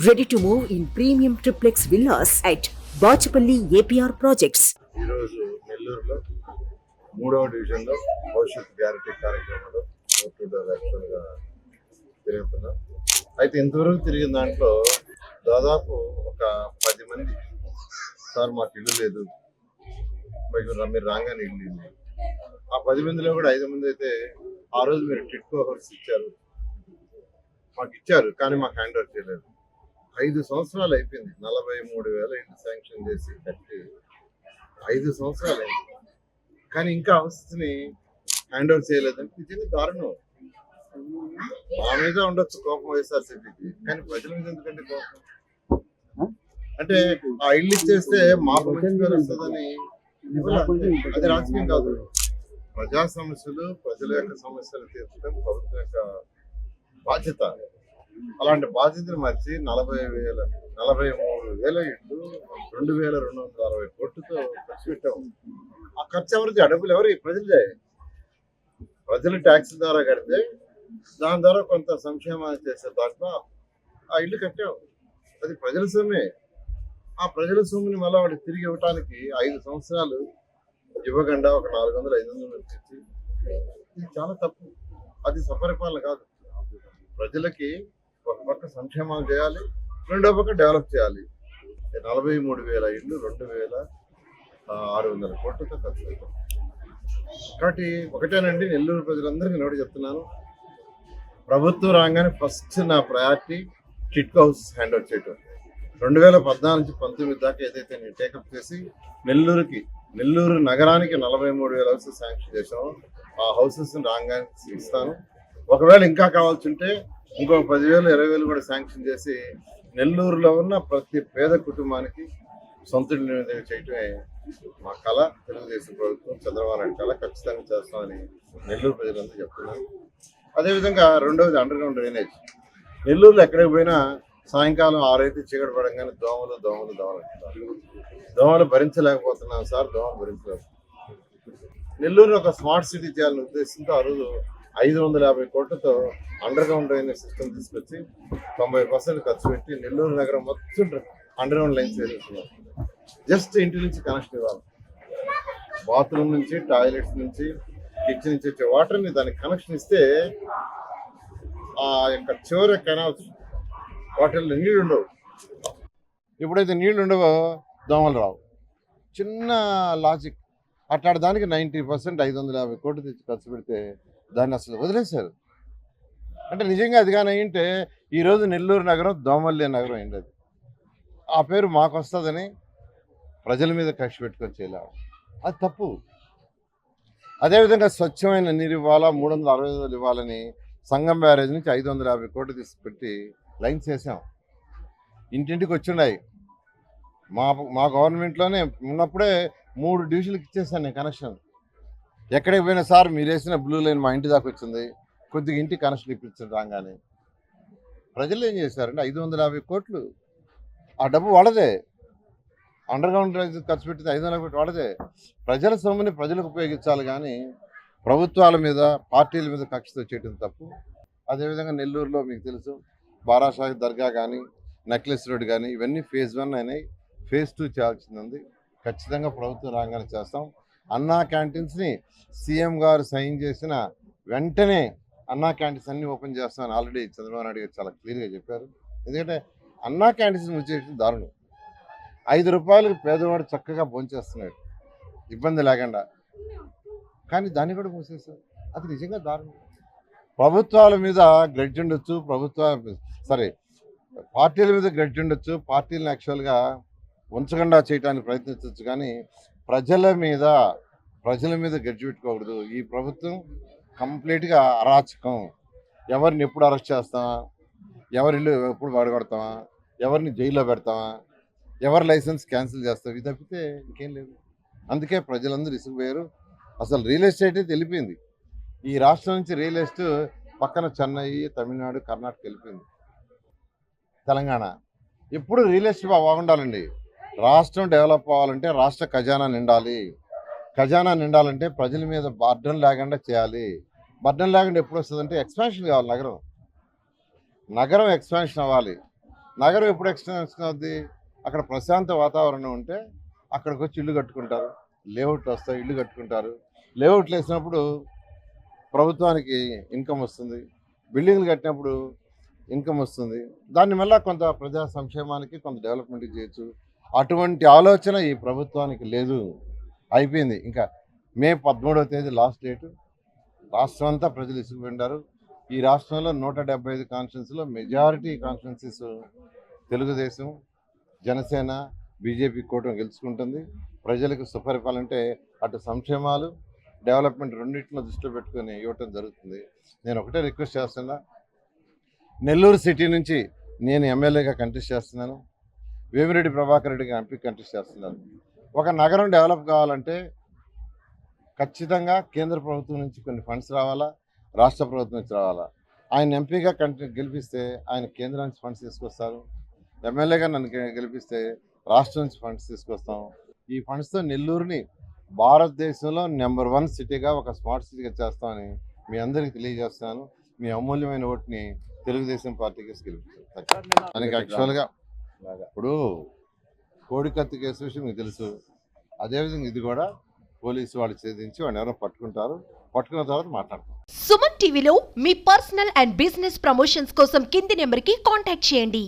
Ready to move in premium triplex villas at Bachapalli APR Projects. ఈరోజు నెల్లూరులో 3వ డివిజన్లో భవిష్యత్ గ్యారంటీ కార్యక్రమంలో యాక్చువల్గా తిరుగుతున్నాం. అయితే ఇంతవరకు తిరిగిన దాంట్లో దాదాపు ఒక 10 మంది సార్ మాకు ఇల్లు లేదు, మీరు రాగానే ఇల్లు ఉంది. ఆ 10 మందిలో కూడా 5 మంది అయితే ఆ రోజు మీరు టిట్కో హౌస్ ఇచ్చారు, మాకు ఇచ్చారు కానీ మాకు హ్యాండ్ ఓవర్ చేయలేదు. 5 సంవత్సరాలు అయిపోయింది. 43,000 ఇల్లు శాంక్షన్ చేసి కట్టి 5 సంవత్సరాలు అయింది, కానీ ఇంకా హౌస్ని హ్యాండ్ ఓవర్ చేయలేదంటే ఇది దారుణం. మా మీద ఉండొచ్చు కోపం వైఎస్ఆర్సీపీకి, కానీ ప్రజల మీద ఎందుకంటే కోపం? అంటే ఆ ఇల్లు ఇచ్చేస్తే మాకు మంచి పేరు వస్తుందని అది రాజకీయం కాదు. ప్రజా సమస్యలు, ప్రజల యొక్క సమస్యలు తీర్చడం ప్రభుత్వం యొక్క బాధ్యత. అలాంటి బాధ్యతను మర్చి 43,000 ఇళ్ళు 2,260 కోట్లతో ఖర్చు పెట్టాము. ఆ ఖర్చు ఎవరిది? ఆ డబ్బులు ఎవరు? ప్రజలే. ప్రజలు ట్యాక్స్ ద్వారా కడితే దాని ద్వారా కొంత సంక్షేమాన్ని చేసే దాంట్లో ఆ ఇల్లు కట్టాము. అది ప్రజల సొమ్మే. ఆ ప్రజల సొమ్ముని మళ్ళీ వాడికి తిరిగి ఇవ్వటానికి 5 సంవత్సరాలు ఇవ్వకుండా ఒక 400-500 ఇచ్చి ఇది చాలా తప్పు. అది సపరిపాలన కాదు. ప్రజలకి ఒక పక్క సంక్షేమాలు చేయాలి, రెండో పక్క డెవలప్ చేయాలి. 43,000 ఇళ్ళు 2,600 కోట్లతో ఖర్చు పెట్టాం. కాబట్టి ఒకటేనండి, నెల్లూరు ప్రజలందరికీ నోటి చెప్తున్నాను, ప్రభుత్వం రాగానే ఫస్ట్ నా priority TIDCO house hand over చేయటం. 2014 నుంచి 19 దాకా ఏదైతే నేను టేకప్ చేసి నెల్లూరు నగరానికి 43,000 హౌసెస్ శాంక్షన్ చేసాము. ఆ హౌసెస్ రాగానే ఇస్తాను. ఒకవేళ ఇంకా కావాల్సి ఉంటే ఇంకో 10,000-20,000 కూడా శాంక్షన్ చేసి నెల్లూరులో ఉన్న ప్రతి పేద కుటుంబానికి సొంత ఇల్లు చేయటమే మా కళ. తెలుగుదేశం ప్రభుత్వం, చంద్రబాబు నాయుడు కళ ఖచ్చితంగా చేస్తామని నెల్లూరు ప్రజలందరూ చెప్తున్నారు. అదేవిధంగా రెండవది అండర్ గ్రౌండ్ డ్రైనేజ్. నెల్లూరులో ఎక్కడికి పోయినా సాయంకాలం 6 అయితే చీకటి పడంగానే దోమలు భరించలేకపోతున్నాం సార్, దోమలు భరించలేకపోతున్నాం. నెల్లూరులో ఒక స్మార్ట్ సిటీ చేయాలనే ఉద్దేశంతో ఆ రోజు 550 కోట్లతో అండర్ గ్రౌండ్ డ్రైనేజ్ సిస్టమ్ తీసుకొచ్చి 90% ఖర్చు పెట్టి నెల్లూరు నగరం మొత్తం అండర్ గ్రౌండ్ లైన్స్ వేస్తున్నాం. జస్ట్ ఇంటి నుంచి కనెక్షన్ ఇవ్వాలి. బాత్రూమ్ నుంచి, టాయిలెట్స్ నుంచి, కిచెన్ నుంచి వచ్చే వాటర్ని దానికి కనెక్షన్ ఇస్తే ఆ యొక్క చివరి కెనాల్స్ వాటిల్లో నీళ్ళు ఉండవు. ఎప్పుడైతే నీళ్ళు ఉండవో దోమలు రావు. చిన్న లాజిక్. అట్లాంటి దానికి 90% 550 కోట్లు తెచ్చి ఖర్చు పెడితే దాన్ని అసలు వదిలేశారు. అంటే నిజంగా అది కానీ అయింటే ఈరోజు నెల్లూరు నగరం దోమల్లే నగరం అయింది. ఆ పేరు మాకు వస్తుందని ప్రజల మీద కక్ష పెట్టుకొని చేయలేము, అది తప్పు. అదేవిధంగా స్వచ్ఛమైన నీరు ఇవ్వాలా, 365 ఇవ్వాలని సంగం బ్యారేజ్ నుంచి 550 కోట్లు తీసుకుపెట్టి లైన్స్ వేసాం. ఇంటింటికి వచ్చిన్నాయి. మా గవర్నమెంట్లోనే ఉన్నప్పుడే 3 డివిజన్లకు ఇచ్చేసాను నేను కనెక్షన్. ఎక్కడికి పోయినా సార్ మీరు వేసిన బ్లూ లైన్ మా ఇంటి దాకా వచ్చింది, కొద్దిగా ఇంటికి కనెక్షన్ ఇప్పించండి రాగానే. ప్రజలు ఏం చేశారంటే 550 కోట్లు ఆ డబ్బు వాడదే. అండర్ గ్రౌండ్ రైజ్ ఖర్చు పెట్టింది 550 కోట్లు వాడదే. ప్రజల సొమ్ముని ప్రజలకు ఉపయోగించాలి, కానీ ప్రభుత్వాల మీద, పార్టీల మీద కక్షతో చేయడం తప్పు. అదేవిధంగా నెల్లూరులో మీకు తెలుసు బారాషాహి దర్గా కానీ, నెక్లెస్ రోడ్ కానీ ఇవన్నీ phase 1 అయినాయి. phase 2 చేయాల్సింది ఉంది. ఖచ్చితంగా ప్రభుత్వం రాగానే చేస్తాం. అన్నా క్యాంటీన్స్ని సీఎం గారు సైన్ చేసిన వెంటనే అన్నా క్యాంటీన్స్ అన్నీ ఓపెన్ చేస్తామని ఆల్రెడీ చంద్రబాబు నాయుడు గారు చాలా క్లియర్గా చెప్పారు. ఎందుకంటే అన్నా క్యాంటీన్స్ వచ్చేసి దారుణం. 5 రూపాయలకు పేదవాడు చక్కగా భోంచేస్తున్నాడు ఇబ్బంది లేకుండా, కానీ దాన్ని కూడా మూసేస్తారు. అది నిజంగా దారుణం. ప్రభుత్వాల మీద గ్రడ్జ్ ఉండొచ్చు, పార్టీల మీద గ్రడ్జ్ ఉండొచ్చు, పార్టీలను యాక్చువల్గా ఉంచకుండా చేయడానికి ప్రయత్నించవచ్చు, కానీ ప్రజల మీద గడ్జి పెట్టుకోకూడదు. ఈ ప్రభుత్వం కంప్లీట్గా అరాచకం. ఎవరిని ఎప్పుడు అరెస్ట్ చేస్తామా, ఎవరి ఇల్లు ఎప్పుడు వాడగొడతామా, ఎవరిని జైల్లో పెడతామా, ఎవరి లైసెన్స్ క్యాన్సిల్ చేస్తాం, ఇది తప్పితే ఇంకేం లేదు. అందుకే ప్రజలందరూ ఇసుకుపోయారు. అసలు రియల్ ఎస్టేట్ అయితే వెళ్ళిపోయింది. ఈ రాష్ట్రం నుంచి రియల్ ఎస్టేట్ పక్కన చెన్నై, తమిళనాడు, కర్ణాటక వెళ్ళిపోయింది. తెలంగాణ ఎప్పుడు రియల్ ఎస్టేట్ బాగుండాలండి. రాష్ట్రం డెవలప్ అవ్వాలంటే రాష్ట్ర ఖజానా నిండాలి. ఖజానా నిండాలంటే ప్రజల మీద బర్డన్ లేకుండా చేయాలి. బర్డన్ లేకుండా ఎప్పుడు వస్తుందంటే ఎక్స్పాన్షన్ కావాలి. నగరం ఎక్స్పాన్షన్ అవ్వాలి. నగరం ఎప్పుడు ఎక్స్టెన్షన్ అవుద్ది? అక్కడ ప్రశాంత వాతావరణం ఉంటే అక్కడికి వచ్చి ఇల్లు కట్టుకుంటారు, లేఅవుట్లు వస్తాయి, ఇల్లు కట్టుకుంటారు. లేఅవుట్లు వేసినప్పుడు ప్రభుత్వానికి ఇన్కమ్ వస్తుంది, బిల్డింగ్లు కట్టినప్పుడు ఇన్కమ్ వస్తుంది. దాని వల్ల కొంత ప్రజా సంక్షేమానికి కొంత డెవలప్మెంట్ చేయొచ్చు. అటువంటి ఆలోచన ఈ ప్రభుత్వానికి లేదు, అయిపోయింది. ఇంకా మే 13వ తేదీ లాస్ట్ డేటు. రాష్ట్రం అంతా ప్రజలు ఇసుకుపోయినారు. ఈ రాష్ట్రంలో 175 కాన్స్టిట్యున్సీలో majority constituencies Telugu Desam, Janasena, BJP కూటమి గెలుచుకుంటుంది. ప్రజలకు సుపరిపాలన అంటే అటు సంక్షేమాలు, డెవలప్మెంట్ రెండింటిని దృష్టిలో పెట్టుకొని ఇవ్వటం జరుగుతుంది. నేను ఒకటే రిక్వెస్ట్ చేస్తున్నా, నెల్లూరు సిటీ నుంచి నేను ఎమ్మెల్యేగా కంటెస్ట్ చేస్తున్నాను, వేమిరెడ్డి ప్రభాకర్ రెడ్డిగా ఎంపీ కంటెస్ట్ చేస్తున్నాను. ఒక నగరం డెవలప్ కావాలంటే ఖచ్చితంగా కేంద్ర ప్రభుత్వం నుంచి కొన్ని ఫండ్స్ రావాలా, రాష్ట్ర ప్రభుత్వం నుంచి రావాలా. ఆయన ఎంపీగా గెలిపిస్తే ఆయన కేంద్రం నుంచి ఫండ్స్ తీసుకొస్తారు, ఎమ్మెల్యేగా నన్ను గెలిపిస్తే రాష్ట్రం నుంచి ఫండ్స్ తీసుకొస్తాం. ఈ ఫండ్స్తో నెల్లూరుని భారతదేశంలో నెంబర్ 1 సిటీగా, ఒక స్మార్ట్ సిటీగా చేస్తామని మీ అందరికీ తెలియజేస్తున్నాను. మీ అమూల్యమైన ఓటుని తెలుగుదేశం పార్టీకి గెలిపిస్తాను. దానికి యాక్చువల్గా ఇప్పుడు కోడికత్తి కేసు విషయం మీకు తెలుసు. అదేవిధంగా ఇది కూడా పోలీసు వాళ్ళు ఛేదించి వాడిని ఎవరో పట్టుకుంటారు, పట్టుకున్న తర్వాత మాట్లాడతాం. సుమన్ టీవీలో మీ పర్సనల్ అండ్ బిజినెస్ ప్రమోషన్స్ కోసం కింది నెంబర్కి కాంటాక్ట్ చేయండి.